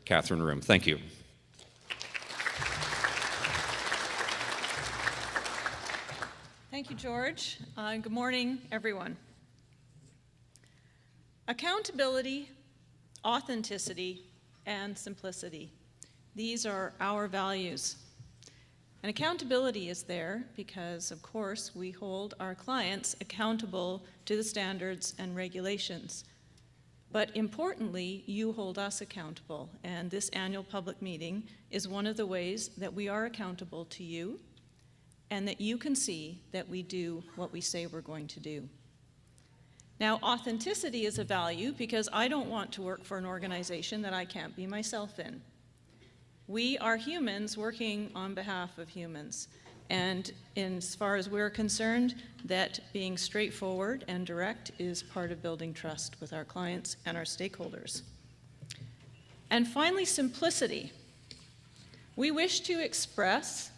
Catherine Roome. Thank you. Thank you, George. Good morning, everyone. Accountability, authenticity, and simplicity. These are our values. And accountability is there because, of course, we hold our clients accountable to the standards and regulations. But importantly, you hold us accountable, and this annual public meeting is one of the ways that we are accountable to you and that you can see that we do what we say we're going to do. Now, authenticity is a value because I don't want to work for an organization that I can't be myself in. We are humans working on behalf of humans, and as far as we're concerned, that being straightforward and direct is part of building trust with our clients and our stakeholders. And finally, simplicity. We wish to express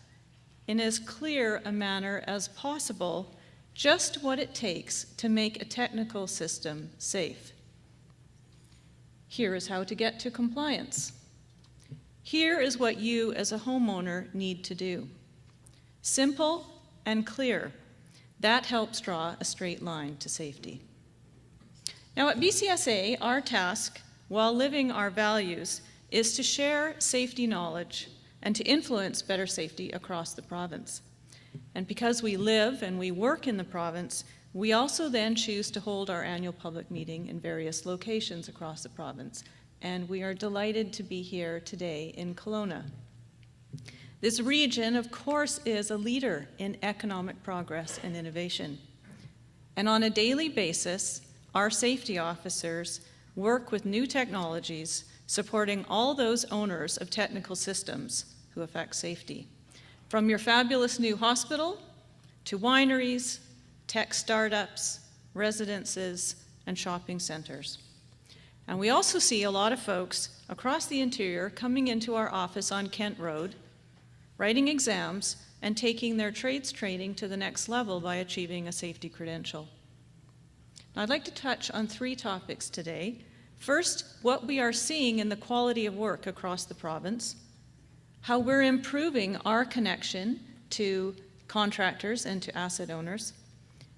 in as clear a manner as possible just what it takes to make a technical system safe. Here is how to get to compliance. Here is what you as a homeowner need to do. Simple and clear. That helps draw a straight line to safety. Now at BCSA, our task, while living our values, is to share safety knowledge and to influence better safety across the province. And because we live and we work in the province, we also then choose to hold our annual public meeting in various locations across the province. And we are delighted to be here today in Kelowna. This region, of course, is a leader in economic progress and innovation. And on a daily basis, our safety officers work with new technologies supporting all those owners of technical systems who affect safety. From your fabulous new hospital, to wineries, tech startups, residences, and shopping centers. And we also see a lot of folks across the interior coming into our office on Kent Road, writing exams, and taking their trades training to the next level by achieving a safety credential. Now, I'd like to touch on 3 topics today. First, what we are seeing in the quality of work across the province, how we're improving our connection to contractors and to asset owners,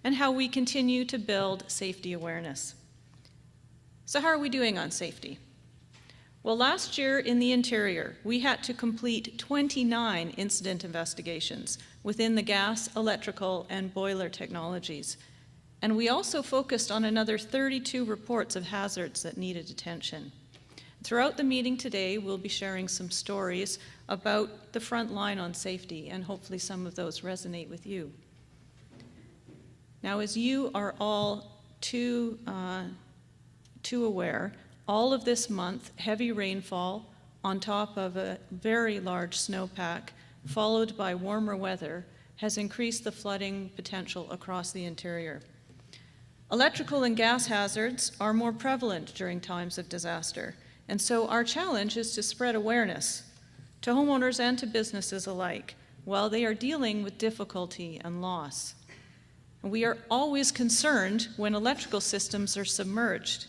and how we continue to build safety awareness. So how are we doing on safety? Well, last year in the interior, we had to complete 29 incident investigations within the gas, electrical, and boiler technologies. And we also focused on another 32 reports of hazards that needed attention. Throughout the meeting today, we'll be sharing some stories about the front line on safety, and hopefully some of those resonate with you. Now, as you are all too aware, all of this month, heavy rainfall on top of a very large snowpack, followed by warmer weather, has increased the flooding potential across the interior. Electrical and gas hazards are more prevalent during times of disaster, and so our challenge is to spread awareness to homeowners and to businesses alike while they are dealing with difficulty and loss. And we are always concerned when electrical systems are submerged,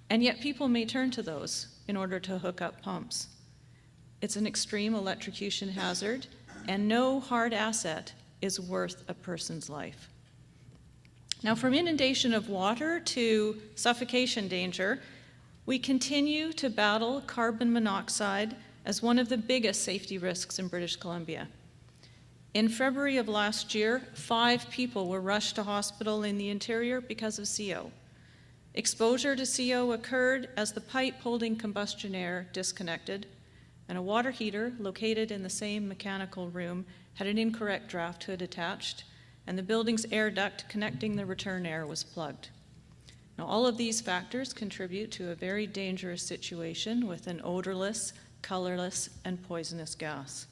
and yet people may turn to those in order to hook up pumps. It's an extreme electrocution hazard, and no hard asset is worth a person's life. Now, from inundation of water to suffocation danger, we continue to battle carbon monoxide as one of the biggest safety risks in British Columbia. In February of last year, 5 people were rushed to hospital in the interior because of CO. Exposure to CO occurred as the pipe holding combustion air disconnected, and a water heater located in the same mechanical room had an incorrect draft hood attached, and the building's air duct connecting the return air was plugged. Now, all of these factors contribute to a very dangerous situation with an odorless, colorless, and poisonous gas.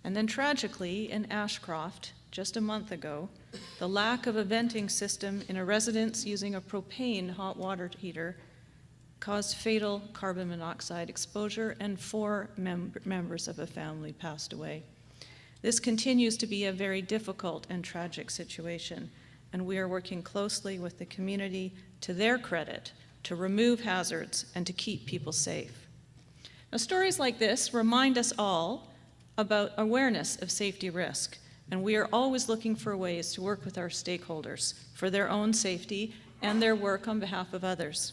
And then tragically, in Ashcroft, just a month ago, the lack of a venting system in a residence using a propane hot water heater caused fatal carbon monoxide exposure, and 4 members of a family passed away. This continues to be a very difficult and tragic situation, and we are working closely with the community, to their credit, to remove hazards and to keep people safe. Now, stories like this remind us all about awareness of safety risk, and we are always looking for ways to work with our stakeholders for their own safety and their work on behalf of others.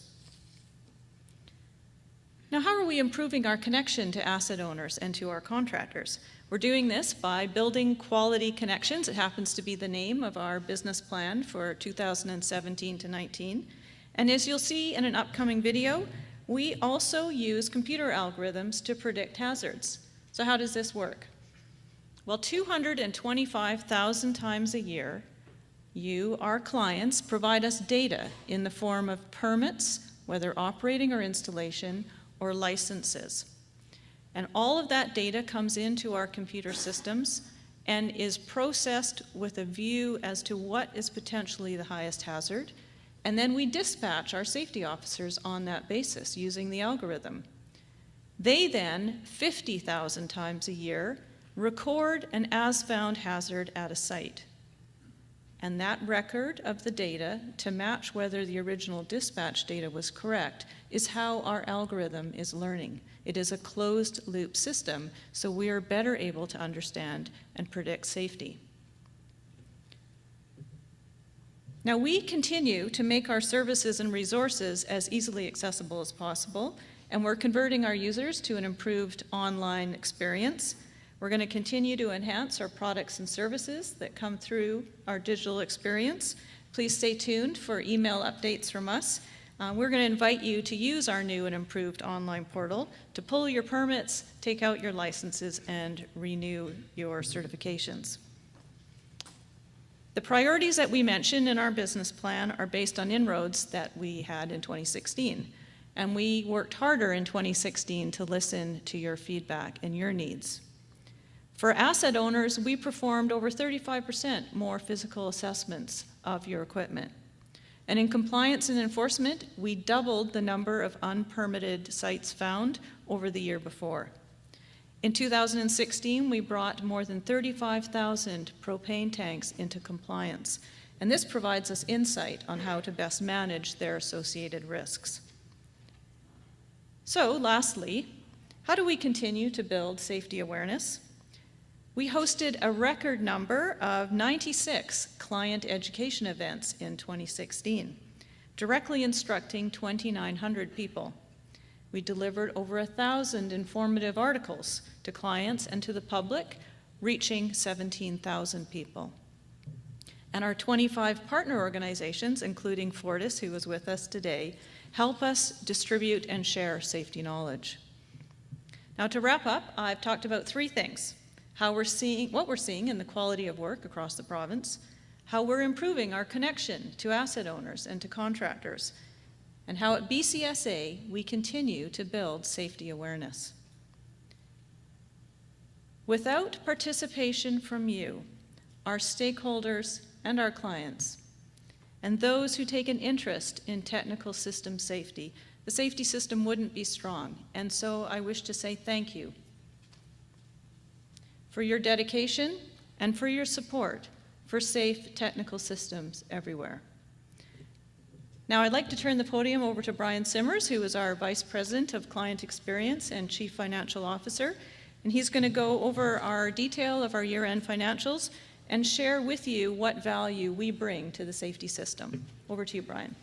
Now, how are we improving our connection to asset owners and to our contractors? We're doing this by building quality connections. It happens to be the name of our business plan for 2017 to 19. And as you'll see in an upcoming video, we also use computer algorithms to predict hazards. So how does this work? Well, 225,000 times a year, you, our clients, provide us data in the form of permits, whether operating or installation, or licenses. And all of that data comes into our computer systems and is processed with a view as to what is potentially the highest hazard. And then we dispatch our safety officers on that basis using the algorithm. They then, 50,000 times a year, record an as-found hazard at a site. And that record of the data, to match whether the original dispatch data was correct, is how our algorithm is learning. It is a closed-loop system, so we are better able to understand and predict safety. Now, we continue to make our services and resources as easily accessible as possible, and we're converting our users to an improved online experience. We're going to continue to enhance our products and services that come through our digital experience. Please stay tuned for email updates from us. We're going to invite you to use our new and improved online portal to pull your permits, take out your licenses, and renew your certifications. The priorities that we mentioned in our business plan are based on inroads that we had in 2016. And we worked harder in 2016 to listen to your feedback and your needs. For asset owners, we performed over 35% more physical assessments of your equipment. And in compliance and enforcement, we doubled the number of unpermitted sites found over the year before. In 2016, we brought more than 35,000 propane tanks into compliance, and this provides us insight on how to best manage their associated risks. So, lastly, how do we continue to build safety awareness? We hosted a record number of 96 client education events in 2016, directly instructing 2,900 people. We delivered over 1,000 informative articles to clients and to the public, reaching 17,000 people. And our 25 partner organizations, including Fortis, who is with us today, help us distribute and share safety knowledge. Now, to wrap up, I've talked about three things: what we're seeing in the quality of work across the province, how we're improving our connection to asset owners and to contractors, and how at BCSA we continue to build safety awareness. Without participation from you, our stakeholders and our clients, and those who take an interest in technical system safety, the safety system wouldn't be strong. And so I wish to say thank you for your dedication and for your support for safe technical systems everywhere. Now I'd like to turn the podium over to Brian Simmers, who is our Vice President of Client Experience and Chief Financial Officer, and he's going to go over our detail of our year-end financials and share with you what value we bring to the safety system. Over to you, Brian.